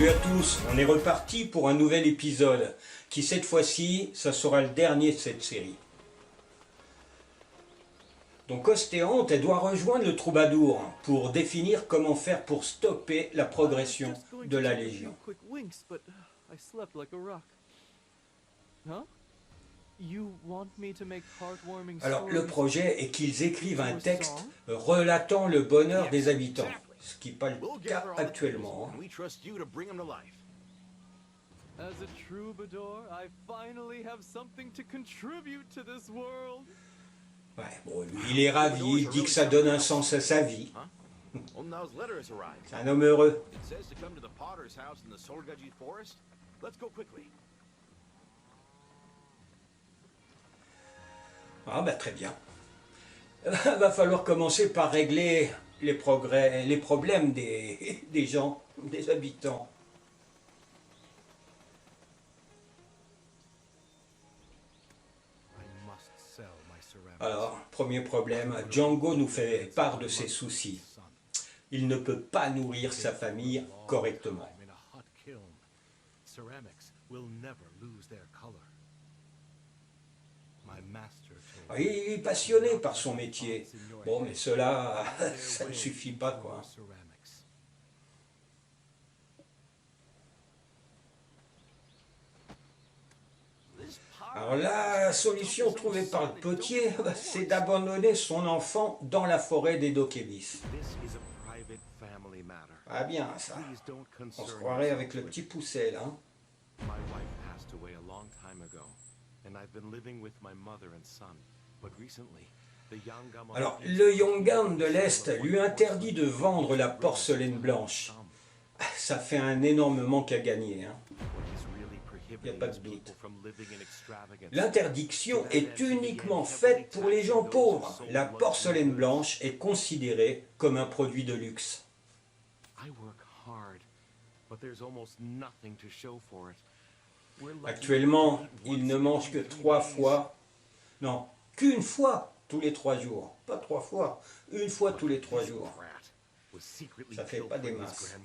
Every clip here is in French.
Salut à tous, on est reparti pour un nouvel épisode qui cette fois-ci, ça sera le dernier de cette série. Donc Ostéante, elle doit rejoindre le troubadour pour définir comment faire pour stopper la progression de la Légion. Alors le projet est qu'ils écrivent un texte relatant le bonheur des habitants, ce qui n'est pas le cas actuellement. As a troubadour, I finally have something to contribute to this world. Ouais, bon, lui, il est ravi, il dit que ça donne un sens à sa vie. C'est un homme heureux. Ah bah très bien. Va falloir commencer par régler les problèmes des gens, des habitants. Alors, premier problème, Django nous fait part de ses soucis. Il ne peut pas nourrir sa famille correctement. Il est passionné par son métier. Bon, mais cela, ça ne suffit pas, quoi. Alors la solution trouvée par le potier, c'est d'abandonner son enfant dans la forêt des Dokebis. Ah bien ça, on se croirait avec le petit Poucet là. Alors le Yongan de l'Est lui interdit de vendre la porcelaine blanche. Ça fait un énorme manque à gagner, hein. Il n'y a pas de doute. L'interdiction est uniquement faite pour les gens pauvres. La porcelaine blanche est considérée comme un produit de luxe. Actuellement, il ne mange que 3 fois, non, qu'une fois tous les 3 jours. Pas 3 fois, une fois tous les 3 jours. Ça fait pas des masses.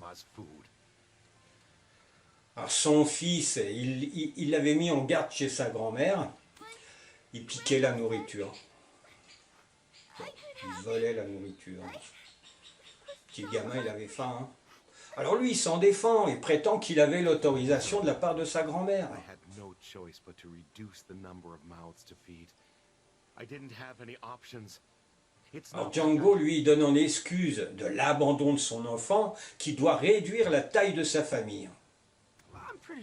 Alors son fils, il l'avait mis en garde chez sa grand-mère, il piquait la nourriture, il volait la nourriture. Petit gamin, il avait faim, hein. Alors lui, il s'en défend et prétend qu'il avait l'autorisation de la part de sa grand-mère. Alors Django, lui, donne en excuse de l'abandon de son enfant qui doit réduire la taille de sa famille. Bon,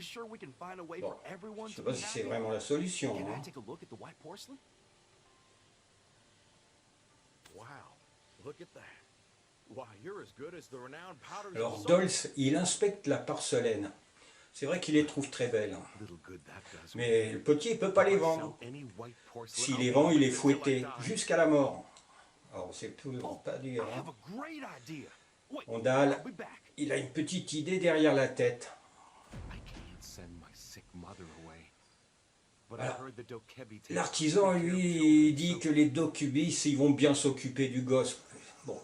je ne sais pas si c'est vraiment la solution. Hein. Alors Dolce, il inspecte la porcelaine. C'est vrai qu'il les trouve très belles. Mais le petit ne peut pas les vendre. S'il les vend, il est fouetté jusqu'à la mort. Alors c'est pas dur. Hein. Ondal, il a une petite idée derrière la tête. L'artisan, lui, dit que les Dokubis, ils vont bien s'occuper du gosse. Bon,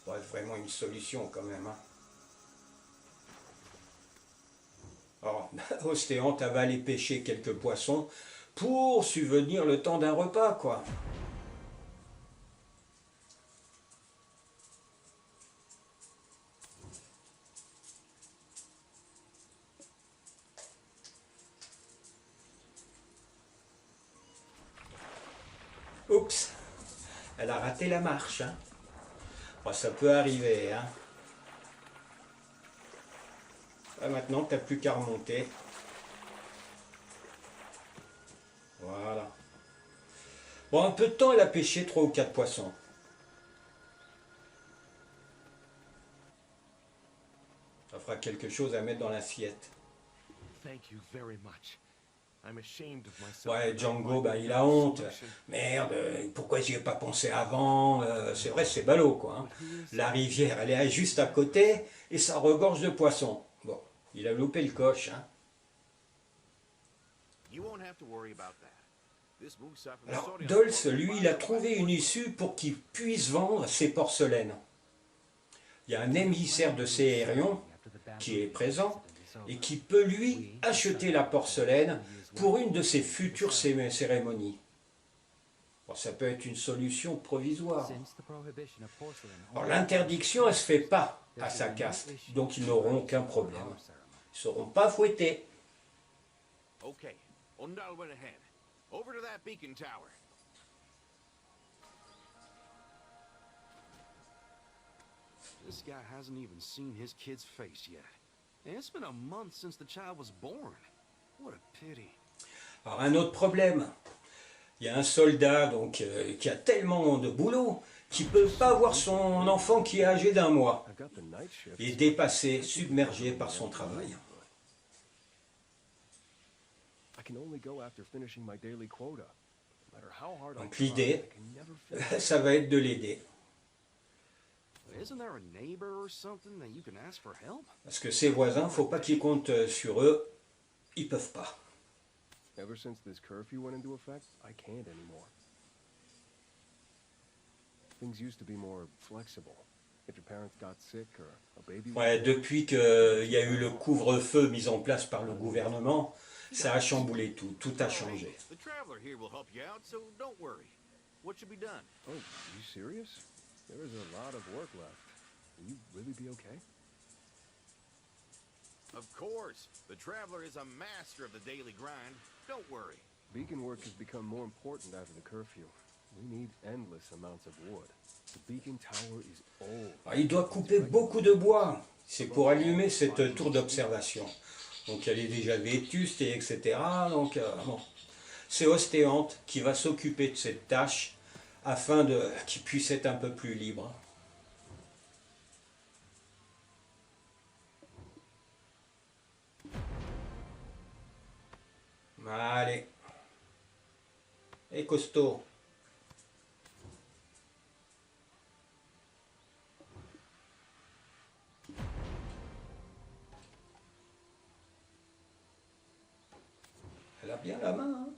bref, vraiment une solution quand même. Hein. Alors, Ostéante, elle va aller pêcher quelques poissons pour subvenir le temps d'un repas, quoi. Oups, elle a raté la marche. Hein. Bon, ça peut arriver. Hein. Là, maintenant, tu n'as plus qu'à remonter. Voilà. Bon, un peu de temps, elle a pêché 3 ou 4 poissons. Ça fera quelque chose à mettre dans l'assiette. Ouais, Django, bah, il a honte. Merde, pourquoi j'y ai pas pensé avant? C'est vrai, c'est ballot, quoi. Hein. La rivière, elle est juste à côté et ça regorge de poissons. Bon, il a loupé le coche. Hein. Alors, Dolce, lui, il a trouvé une issue pour qu'il puisse vendre ses porcelaines. Il y a un émissaire de Céhérion qui est présent et qui peut lui acheter la porcelaine pour une de ses futures cérémonies. Bon, ça peut être une solution provisoire. Alors, l'interdiction, elle ne se fait pas à sa caste, donc ils n'auront aucun problème. Ils ne seront pas fouettés. Okay, Ondal went ahead. Over to that beacon tower. This guy hasn't even seen his kid's face yet. And it's been a month since the child was born. What a pity. Alors, un autre problème. Il y a un soldat donc, qui a tellement de boulot qu'il ne peut pas voir son enfant qui est âgé d'1 mois. Il est dépassé, submergé par son travail. Donc l'idée, ça va être de l'aider. Parce que ses voisins, il ne faut pas qu'ils comptent sur eux, ils ne peuvent pas. Ever since this curfew went into effect, I can't anymore. Things used to be more flexible. If your parents got sick or a baby... Ouais, depuis qu'il y a eu le couvre-feu mis en place par le gouvernement, ça a chamboulé tout, tout a changé. The traveler here will help you out, so don't worry. What should be done? Oh, you serious? There is a lot of work left. Will you really be okay? Of course. The traveler is a master of the daily grind. Don't worry. Beacon work has become more important after the curfew. We need endless amounts of wood. The beacon tower is old. Alors, il doit couper beaucoup de bois. C'est pour allumer cette tour d'observation. Donc elle est déjà vétuste, et etc. Donc bon. C'est Ostéante qui va s'occuper de cette tâche afin qu'il puisse être un peu plus libre. Allez. Et costaud. Elle a bien la main, hein?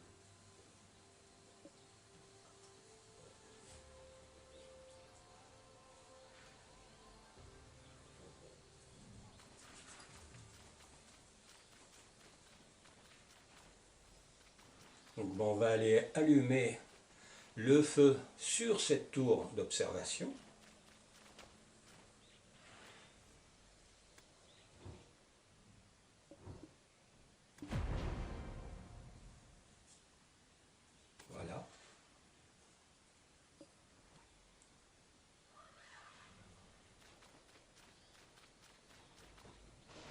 Donc bon, on va aller allumer le feu sur cette tour d'observation. Voilà.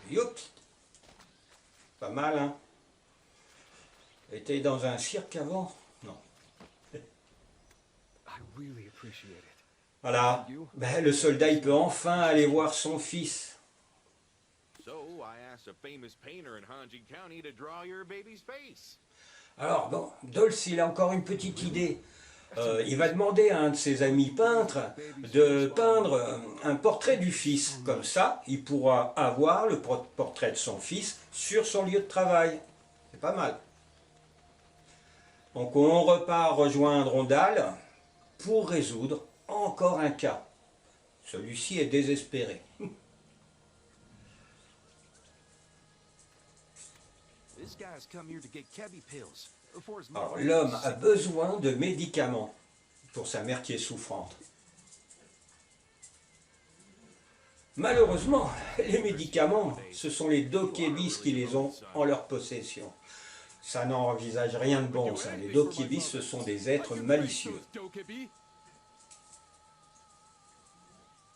Youps! Pas mal, hein? Était dans un cirque avant? Non. Voilà. Ben, le soldat, il peut enfin aller voir son fils. So I asked a famous painter in Hanji County to draw your baby's face. Alors, bon, Dolce, il a encore une petite idée. Il va demander à un de ses amis peintres de peindre un portrait du fils. Comme ça, il pourra avoir le portrait de son fils sur son lieu de travail. C'est pas mal. Donc on repart rejoindre Ondal pour résoudre encore un cas. Celui-ci est désespéré. Alors l'homme a besoin de médicaments pour sa mère qui est souffrante. Malheureusement, les médicaments, ce sont les Dokebis qui les ont en leur possession. Ça n'envisage rien de bon, ça. Les Dokebis, ce sont des êtres malicieux.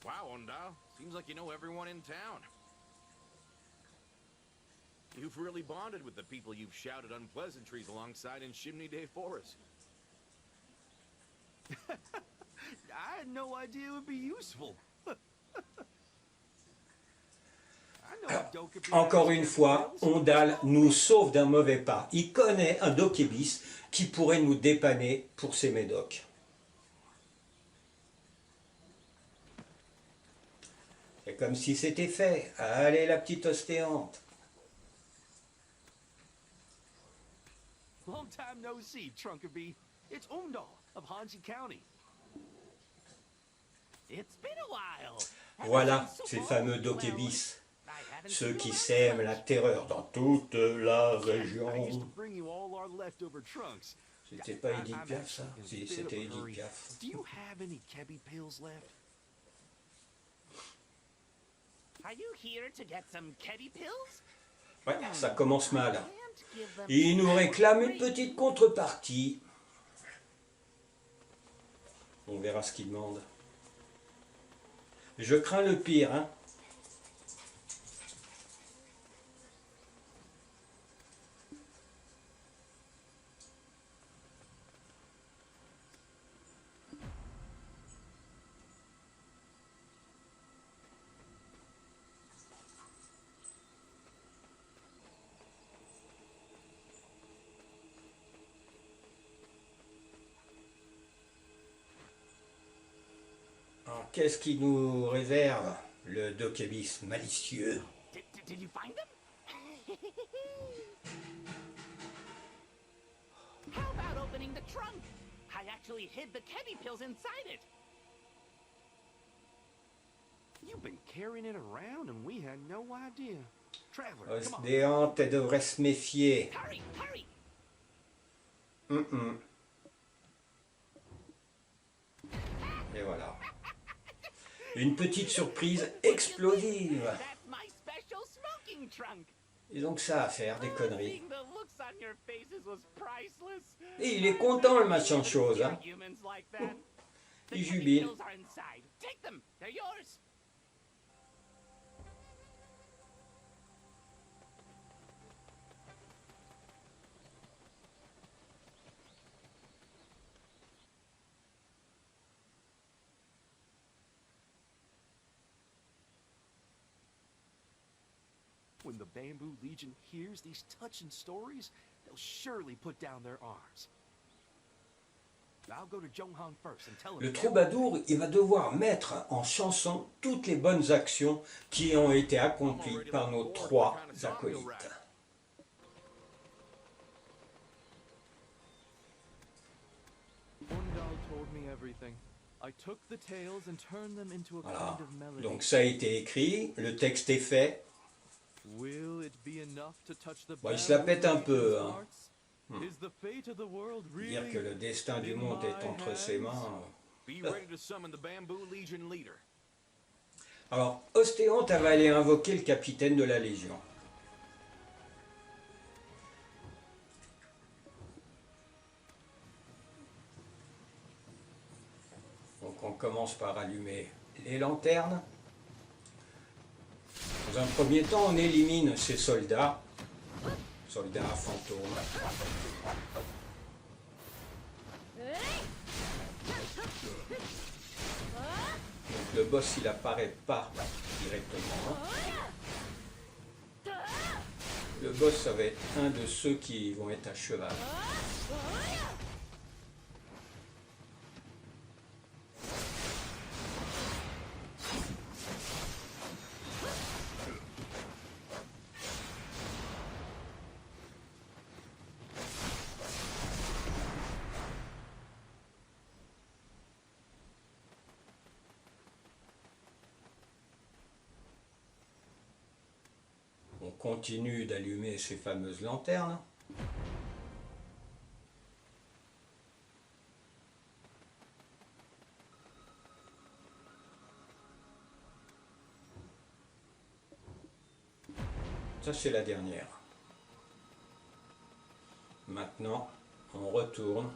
Wow, Ondal. Seems like you know everyone in town. You've really bonded with the people you've shouted unpleasantries alongside in Chimney Day Forest. I had no idea it would be useful. Encore une fois, Ondal nous sauve d'un mauvais pas. Il connaît un Dokebis qui pourrait nous dépanner pour ses médocs. C'est comme si c'était fait. Allez, la petite Ostéante. Long time no see, Trunkerby. It's Ondal of Hanji County. It's been a while. Voilà, ces fameux Dokebis. ceux qui sèment la terreur dans toute la région. C'était pas Edith Piaf, ça? Si, c'était Edith Piaf. Do you have any Kebby pills left? Are you here to get some Keddy pills? Ouais, ça commence mal. Can't give them Il nous réclame une petite contrepartie. On verra ce qu'il demande. Je crains le pire, hein. Alors, qu'est-ce qu'il nous réserve, le Dokebis malicieux? Did you find them? How about opening the trunk? I actually hid the Keddy pills inside it. You've been carrying it around and we had no idea. Traveler, come on. Osdéante, elle devrait se méfier. Hurry, hurry! Et voilà. Une petite surprise explosive. That's my special smoking trunk. Ils ont que ça à faire, des conneries. Seeing the looks on your faces was priceless. Et il est content, le machin chose, hein. Humans like that. The Il Keddy jubile. pills are inside. Take them. They're yours. When the Bamboo Legion hears these touching stories, they'll surely put down their arms. I'll go to Jonghan first and tell him. Le troubadour, il va devoir mettre en chanson toutes les bonnes actions qui ont été accomplies par nos trois acolytes. Undal told me everything. I took the tales and turned them into a Voilà. kind of melody. Donc ça a été écrit, le texte est fait. Will it be enough to touch the Bon, il se la Bamboo pète un peu, Legion's hein. hearts? Is the fate of the world Dire really que le destin du monde est entre ses mains. Be ready to summon the Bamboo Legion leader. Alors, Ostéante, elle va aller invoquer le capitaine de la Légion. Donc on commence par allumer les lanternes. Dans un premier temps, on élimine ces soldats fantômes. Donc le boss, il apparaît pas directement. Le boss, ça va être un de ceux qui vont être à cheval. On continue d'allumer ces fameuses lanternes. Ça, c'est la dernière. Maintenant, on retourne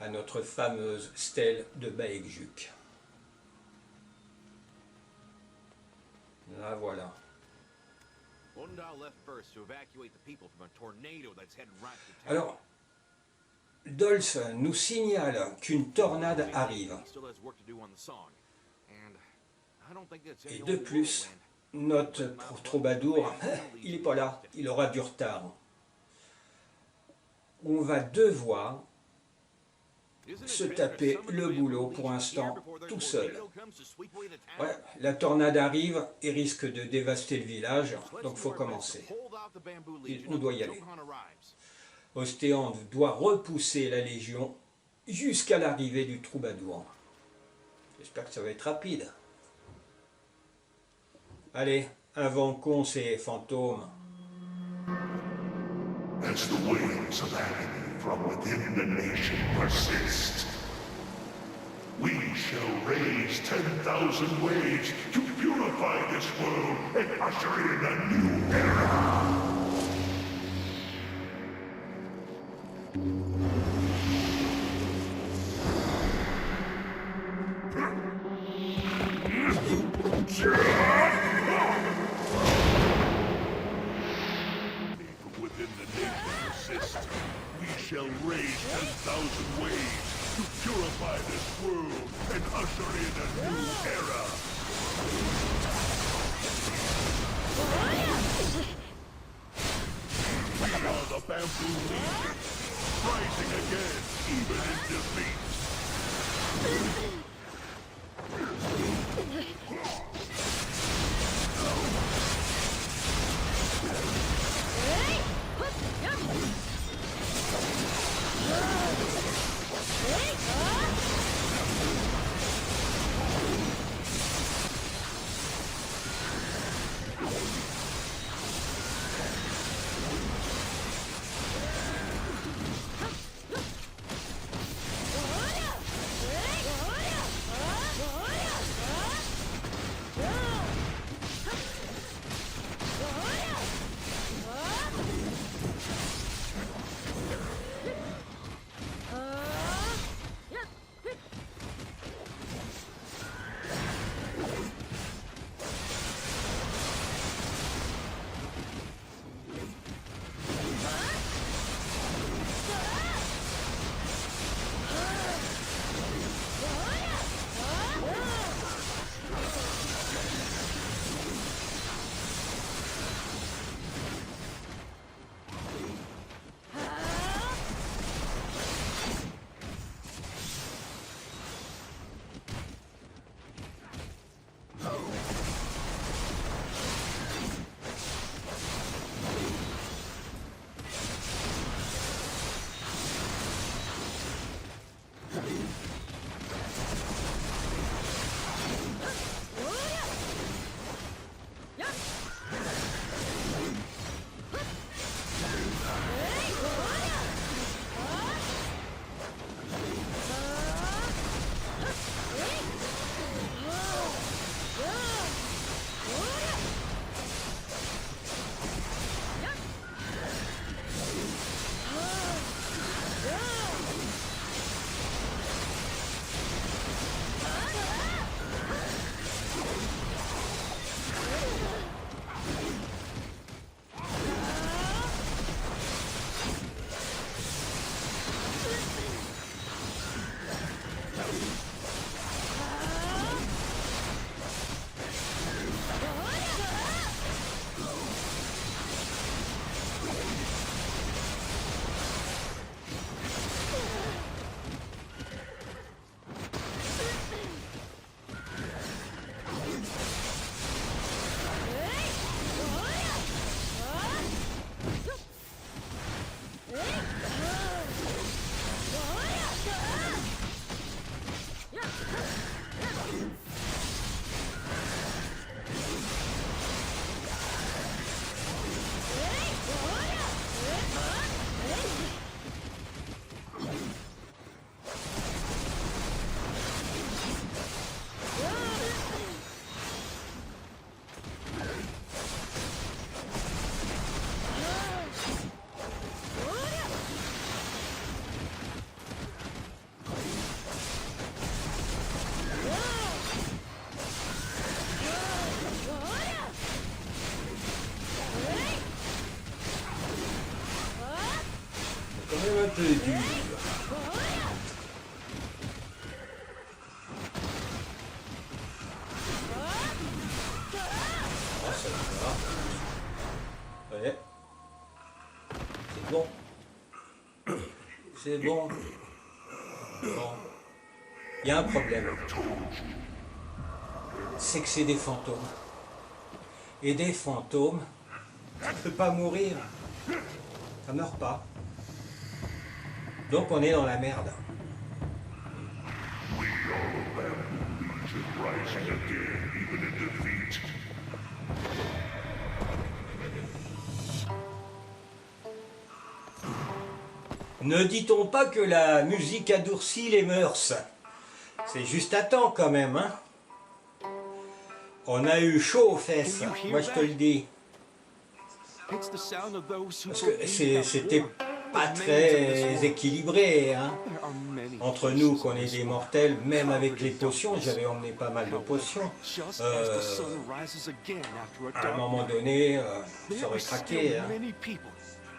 à notre fameuse stèle de Baekjuk. La voilà. Undal left first to evacuate the people from a tornado that's headed right to town. Alors, Dolce nous signale qu'une tornade arrive. He still has work to do on the song. And I don't think that's Et any de old plus, whirlwind. notre troubadour, il n'est pas là, il aura du retard. On va devoir Isn't it se better to taper summon le the boulot Bamboo pour Legion l'instant here before their tout seul. tornado comes to sweep away the town? Ouais, la tornade arrive et risque de dévaster le village, Let's donc do faut our best to commencer. hold out the Bamboo Et Legion on doit until y aller. Jonghan arrives. Ostéande doit repousser la Légion jusqu'à l'arrivée du troubadour. J'espère que ça va être rapide. Allez, Un vent con, c'est fantôme. As the waves of agony from within the nation persist, we shall raise 10,000 waves to purify this world and usher in a new era. Within the nation persist, we shall raise 10,000 waves to purify this world and usher in a new era. We are the Bamboo Legion, rising again, even in defeat. Un peu dur. Ah, ça va. Ouais. C'est bon. C'est bon. Bon. Il y a un problème. C'est que c'est des fantômes. Et des fantômes, ça ne peut pas mourir. Ça meurt pas. Donc on est dans la merde. We are the Bamboo Legion, rising again, even in defeat. Ne dit-on pas que la musique adoucit les mœurs? C'est juste à temps quand même, hein. On a eu chaud aux fesses, moi je te le dis. It's the sound of those who Parce que believe that c'était war pas remains in this très world. équilibré, hein. There are many Entre nous, places qu'on in est this des world mortels, même avec covered les in potions, darkness. j'avais emmené pas mal de potions. Just Euh, as the sun rises again after a À un dark moment night, donné, ça there aurait are craqué, still hein. many people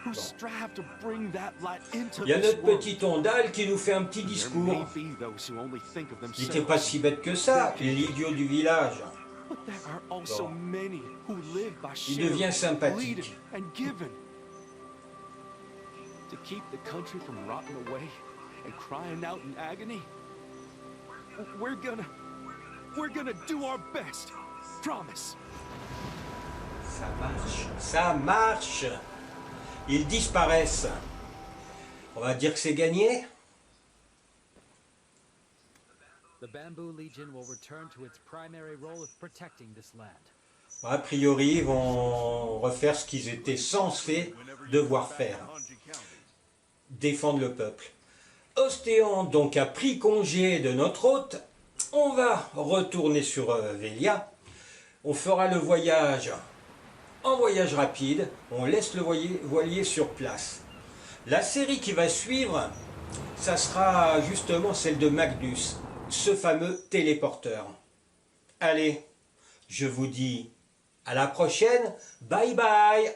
who strive to bring that light into Il y a this notre world. petit Ondal qui nous fait un petit There discours. may be those who only think of Il n'était pas themselves, si bête que ça, l'idiot du village. but there are also Bon. many who live by Il sharing, devient sympathique. leading, and giving. To keep the country from rotting away and crying out in agony, we're gonna do our best. Promise. Ça marche, ça marche. Ils disparaissent. On va dire que c'est gagné. The Bamboo Legion will return to its primary role of protecting this land. A priori, ils vont refaire ce qu'ils étaient censés devoir faire. Défendre le peuple. Ostéon donc a pris congé de notre hôte. On va retourner sur Velia. On fera le voyage en voyage rapide. On laisse le voilier sur place. La série qui va suivre, ça sera justement celle de Magnus, ce fameux téléporteur. Allez, je vous dis à la prochaine. Bye bye.